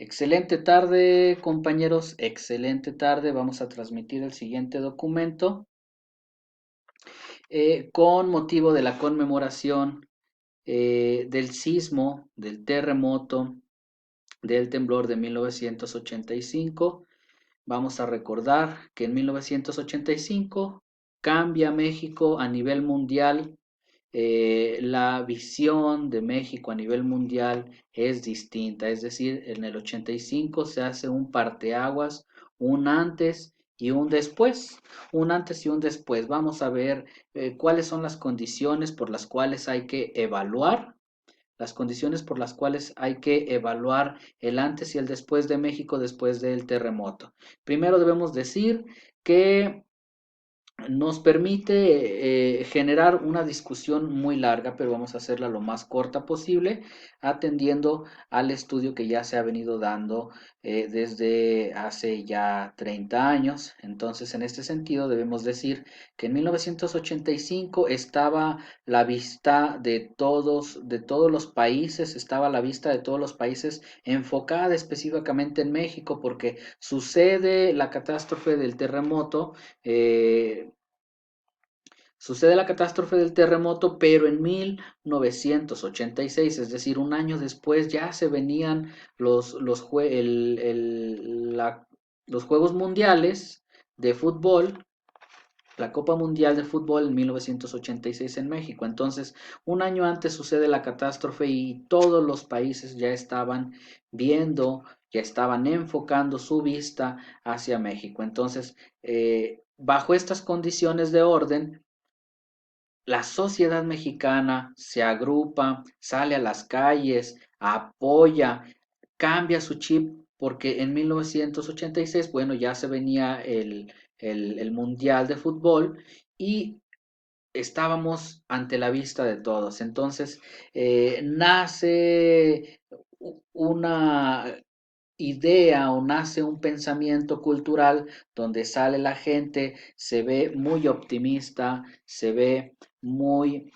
Excelente tarde, compañeros. Excelente tarde. Vamos a transmitir el siguiente documento con motivo de la conmemoración del sismo, del terremoto, del temblor de 1985. Vamos a recordar que en 1985 cambia México a nivel mundial. La visión de México a nivel mundial es distinta, es decir, en el 85 se hace un parteaguas, un antes y un después, un antes y un después. Vamos a ver cuáles son las condiciones por las cuales hay que evaluar. Las condiciones por las cuales hay que evaluar el antes y el después de México después del terremoto. Primero debemos decir que nos permite generar una discusión muy larga, pero vamos a hacerla lo más corta posible, atendiendo al estudio que ya se ha venido dando desde hace ya 30 años. Entonces, en este sentido, debemos decir que en 1985 estaba la vista de todos los países, estaba la vista de todos los países enfocada específicamente en México, porque sucede la catástrofe del terremoto. Sucede la catástrofe del terremoto, pero en 1986, es decir, un año después, ya se venían los Juegos Mundiales de fútbol, la Copa Mundial de Fútbol en 1986 en México. Entonces, un año antes sucede la catástrofe y todos los países ya estaban viendo, ya estaban enfocando su vista hacia México. Entonces, bajo estas condiciones de orden, la sociedad mexicana se agrupa, sale a las calles, apoya, cambia su chip, porque en 1986, bueno, ya se venía el Mundial de Fútbol y estábamos ante la vista de todos. Entonces, nace una idea o nace un pensamiento cultural donde sale la gente, se ve muy optimista, se ve muy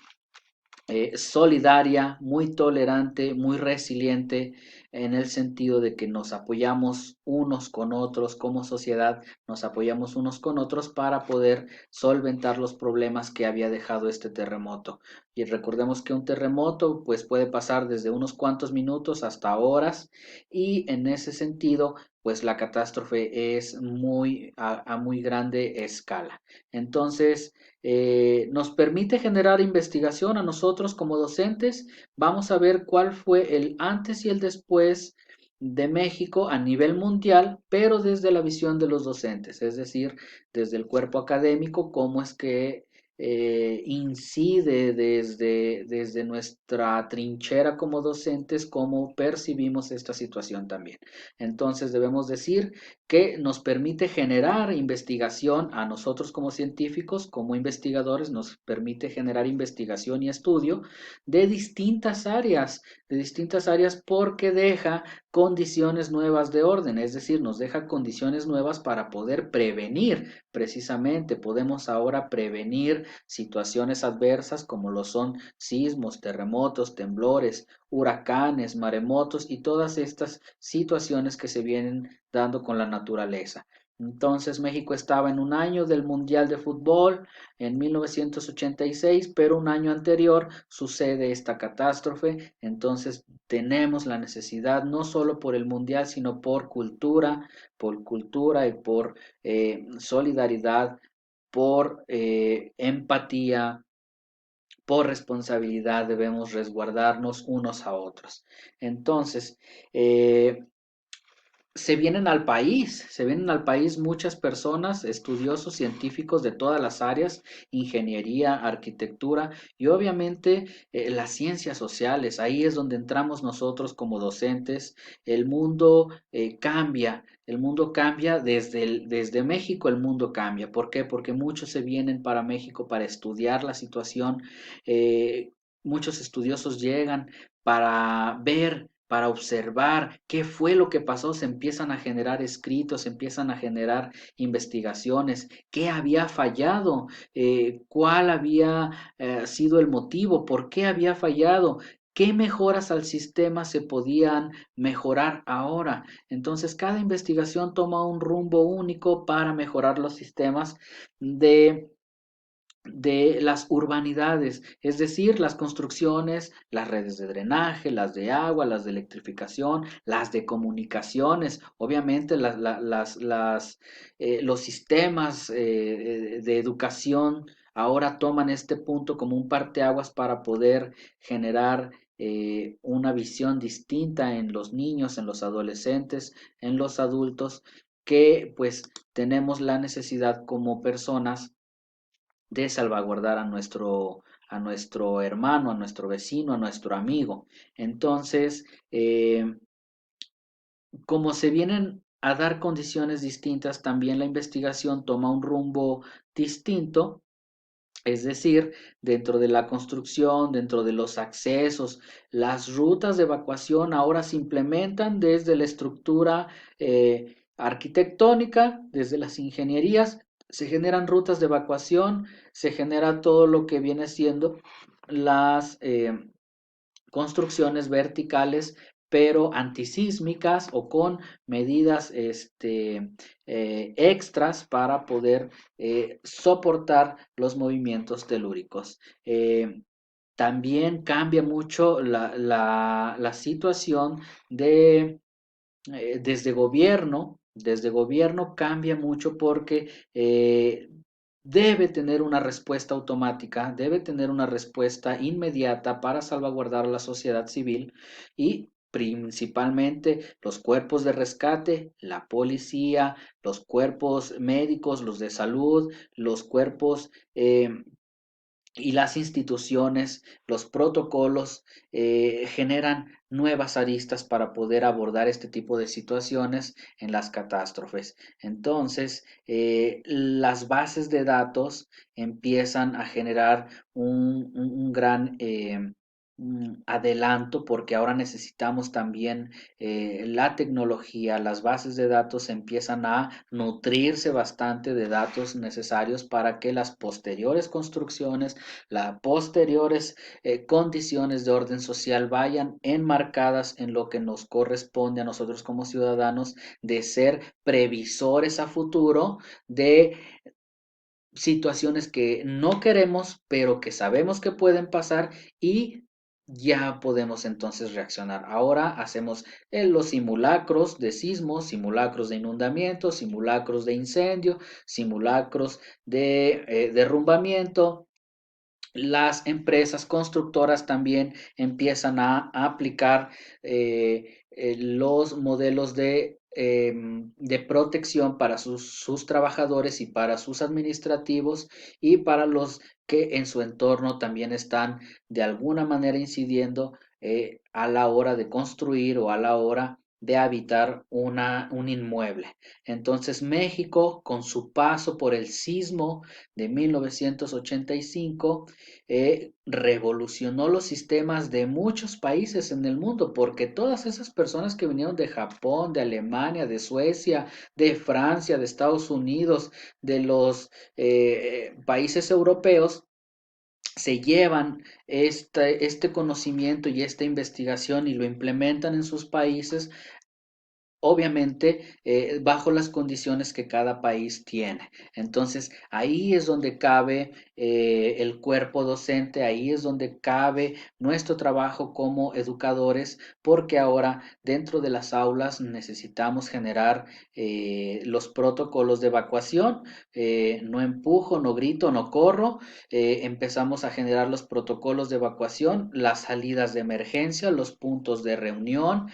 solidaria, muy tolerante, muy resiliente, en el sentido de que nos apoyamos unos con otros como sociedad, nos apoyamos unos con otros para poder solventar los problemas que había dejado este terremoto. Y recordemos que un terremoto pues puede pasar desde unos cuantos minutos hasta horas, y en ese sentido pues la catástrofe es a muy grande escala. Entonces, nos permite generar investigación a nosotros como docentes. Vamos a ver cuál fue el antes y el después de México a nivel mundial, pero desde la visión de los docentes, es decir, desde el cuerpo académico, cómo es que incide desde nuestra trinchera como docentes, cómo percibimos esta situación también. Entonces debemos decir que nos permite generar investigación a nosotros como científicos, como investigadores, nos permite generar investigación y estudio de distintas áreas porque deja condiciones nuevas de orden, es decir, nos deja condiciones nuevas para poder prevenir. Precisamente podemos ahora prevenir situaciones adversas como lo son sismos, terremotos, temblores, huracanes, maremotos y todas estas situaciones que se vienen dando con la naturaleza. Entonces México estaba en un año del Mundial de Fútbol en 1986, pero un año anterior sucede esta catástrofe. Entonces tenemos la necesidad no solo por el Mundial, sino por cultura y por solidaridad, por empatía, por responsabilidad debemos resguardarnos unos a otros. Entonces, se vienen al país muchas personas, estudiosos, científicos de todas las áreas, ingeniería, arquitectura y obviamente las ciencias sociales. Ahí es donde entramos nosotros como docentes. El mundo cambia. El mundo cambia desde México, el mundo cambia. ¿Por qué? Porque muchos se vienen para México para estudiar la situación. Muchos estudiosos llegan para ver, para observar qué fue lo que pasó, se empiezan a generar escritos, se empiezan a generar investigaciones, qué había fallado, cuál había sido el motivo, por qué había fallado, qué mejoras al sistema se podían mejorar ahora. Entonces, cada investigación toma un rumbo único para mejorar los sistemas de las urbanidades, es decir, las construcciones, las redes de drenaje, las de agua, las de electrificación, las de comunicaciones, obviamente los sistemas de educación ahora toman este punto como un parteaguas para poder generar una visión distinta en los niños, en los adolescentes, en los adultos, que pues tenemos la necesidad como personas de salvaguardar a nuestro hermano, a nuestro vecino, a nuestro amigo. Entonces, como se vienen a dar condiciones distintas, también la investigación toma un rumbo distinto. Es decir, dentro de la construcción, dentro de los accesos, las rutas de evacuación ahora se implementan desde la estructura arquitectónica, desde las ingenierías, se generan rutas de evacuación, se genera todo lo que viene siendo las construcciones verticales, pero antisísmicas o con medidas extras para poder soportar los movimientos telúricos. También cambia mucho la situación de desde gobierno cambia mucho porque debe tener una respuesta automática, debe tener una respuesta inmediata para salvaguardar a la sociedad civil y principalmente los cuerpos de rescate, la policía, los cuerpos médicos, los de salud, los cuerpos y las instituciones, los protocolos generan nuevas aristas para poder abordar este tipo de situaciones en las catástrofes. Entonces, las bases de datos empiezan a generar un gran adelanto porque ahora necesitamos también la tecnología, las bases de datos empiezan a nutrirse bastante de datos necesarios para que las posteriores construcciones, las posteriores condiciones de orden social vayan enmarcadas en lo que nos corresponde a nosotros como ciudadanos de ser previsores a futuro de situaciones que no queremos, pero que sabemos que pueden pasar y ya podemos entonces reaccionar. Ahora hacemos los simulacros de sismos, simulacros de inundamiento, simulacros de incendio, simulacros de derrumbamiento. Las empresas constructoras también empiezan a aplicar los modelos de protección para sus trabajadores y para sus administrativos y para los que en su entorno también están de alguna manera incidiendo a la hora de construir o a la hora de habitar un inmueble. Entonces México, con su paso por el sismo de 1985, revolucionó los sistemas de muchos países en el mundo, porque todas esas personas que vinieron de Japón, de Alemania, de Suecia, de Francia, de Estados Unidos, de los países europeos, se llevan este conocimiento y esta investigación y lo implementan en sus países, obviamente bajo las condiciones que cada país tiene. Entonces, ahí es donde cabe el cuerpo docente, ahí es donde cabe nuestro trabajo como educadores, porque ahora dentro de las aulas necesitamos generar los protocolos de evacuación, no empujo, no grito, no corro, empezamos a generar los protocolos de evacuación, las salidas de emergencia, los puntos de reunión,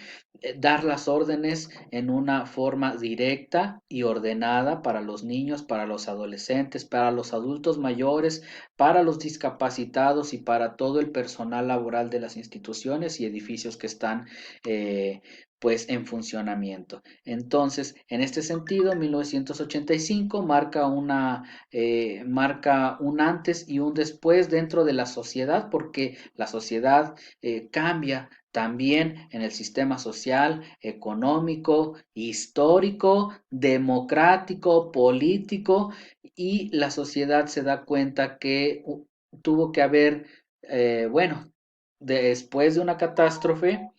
dar las órdenes en una forma directa y ordenada para los niños, para los adolescentes, para los adultos mayores, para los discapacitados y para todo el personal laboral de las instituciones y edificios que están pues en funcionamiento. Entonces, en este sentido, 1985 marca un antes y un después dentro de la sociedad, porque la sociedad cambia también en el sistema social, económico, histórico, democrático, político, y la sociedad se da cuenta que tuvo que haber, bueno, después de una catástrofe,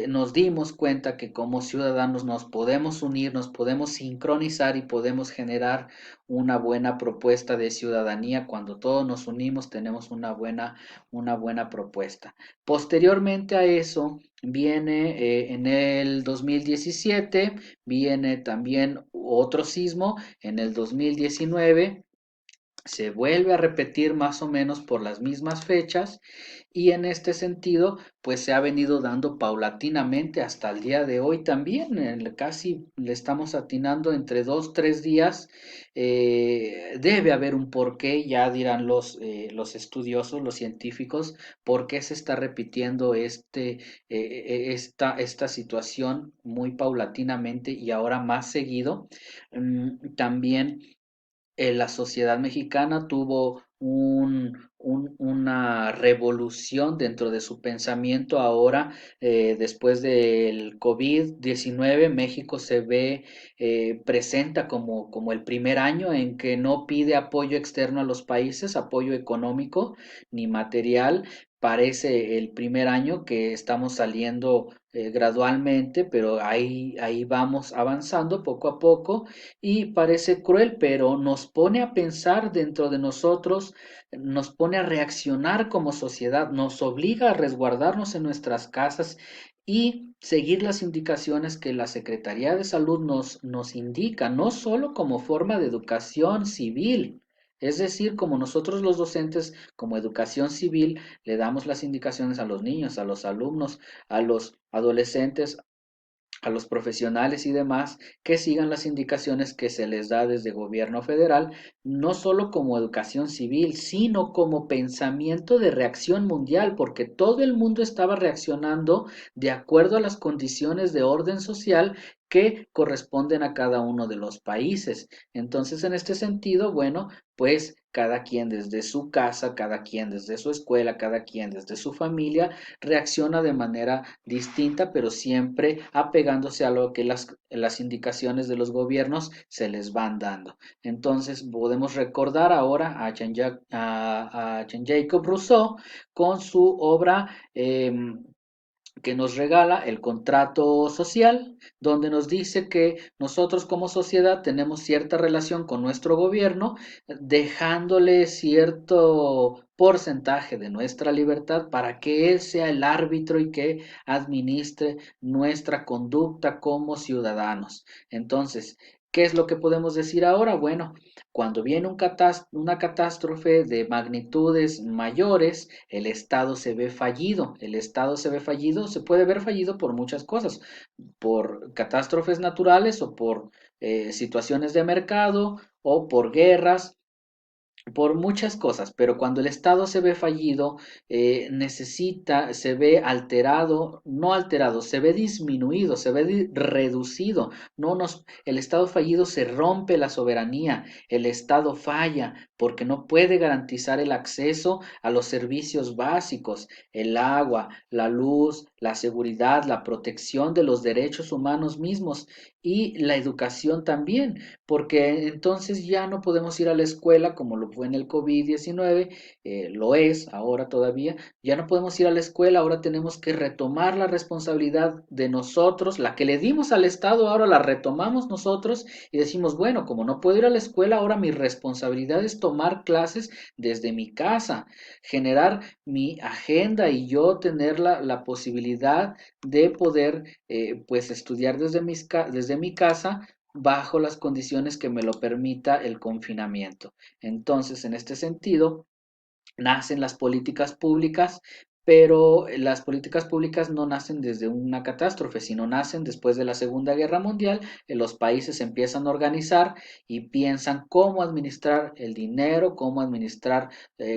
nos dimos cuenta que como ciudadanos nos podemos unir, nos podemos sincronizar y podemos generar una buena propuesta de ciudadanía. Cuando todos nos unimos, tenemos una buena propuesta. Posteriormente a eso, viene en el 2017, viene también otro sismo en el 2019. Se vuelve a repetir más o menos por las mismas fechas y en este sentido pues se ha venido dando paulatinamente hasta el día de hoy también, casi le estamos atinando entre 2, 3 días. Debe haber un porqué, ya dirán los estudiosos, los científicos, por qué se está repitiendo esta situación muy paulatinamente y ahora más seguido. También la sociedad mexicana tuvo una revolución dentro de su pensamiento ahora, después del COVID-19. México se ve, presenta como el primer año en que no pide apoyo externo a los países, apoyo económico ni material. Parece el primer año que estamos saliendo gradualmente, pero ahí vamos avanzando poco a poco y parece cruel, pero nos pone a pensar dentro de nosotros, nos pone a reaccionar como sociedad, nos obliga a resguardarnos en nuestras casas y seguir las indicaciones que la Secretaría de Salud nos indica, no solo como forma de educación civil. Es decir, como nosotros los docentes, como educación civil, le damos las indicaciones a los niños, a los alumnos, a los adolescentes, a los profesionales y demás, que sigan las indicaciones que se les da desde gobierno federal, no solo como educación civil, sino como pensamiento de reacción mundial, porque todo el mundo estaba reaccionando de acuerdo a las condiciones de orden social que corresponden a cada uno de los países. Entonces, en este sentido, bueno, pues cada quien desde su casa, cada quien desde su escuela, cada quien desde su familia, reacciona de manera distinta, pero siempre apegándose a lo que las indicaciones de los gobiernos se les van dando. Entonces podemos recordar ahora a Jean Jacob Rousseau con su obra, que nos regala el contrato social, donde nos dice que nosotros como sociedad tenemos cierta relación con nuestro gobierno, dejándole cierto porcentaje de nuestra libertad para que él sea el árbitro y que administre nuestra conducta como ciudadanos. Entonces, ¿qué es lo que podemos decir ahora? Bueno, cuando viene una catástrofe de magnitudes mayores, el Estado se ve fallido. El Estado se ve fallido, se puede ver fallido por muchas cosas, por catástrofes naturales o por situaciones de mercado o por guerras, por muchas cosas, pero cuando el Estado se ve fallido, se ve alterado, no alterado, se ve disminuido, se ve reducido. El Estado fallido se rompe la soberanía, el Estado falla porque no puede garantizar el acceso a los servicios básicos, el agua, la luz, la seguridad, la protección de los derechos humanos mismos y la educación también, porque entonces ya no podemos ir a la escuela como lo fue en el COVID-19, lo es ahora todavía, ya no podemos ir a la escuela, ahora tenemos que retomar la responsabilidad de nosotros, la que le dimos al Estado, ahora la retomamos nosotros y decimos, bueno, como no puedo ir a la escuela, ahora mi responsabilidad es tomar clases desde mi casa, generar mi agenda y yo tener la posibilidad de poder pues estudiar desde mi casa bajo las condiciones que me lo permita el confinamiento. Entonces, en este sentido, nacen las políticas públicas, pero las políticas públicas no nacen desde una catástrofe, sino nacen después de la Segunda Guerra Mundial. Los países empiezan a organizar y piensan cómo administrar el dinero, cómo administrar,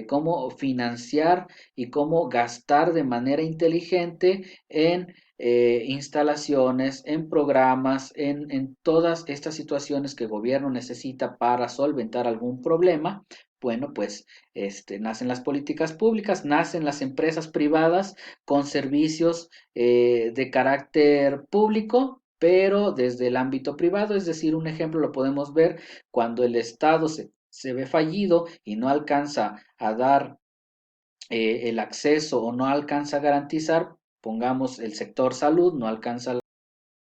cómo financiar y cómo gastar de manera inteligente en instalaciones, en programas, en todas estas situaciones que el gobierno necesita para solventar algún problema. Bueno, pues nacen las políticas públicas, nacen las empresas privadas con servicios de carácter público, pero desde el ámbito privado. Es decir, un ejemplo lo podemos ver cuando el Estado se ve fallido y no alcanza a dar el acceso o no alcanza a garantizar, pongamos el sector salud, no alcanza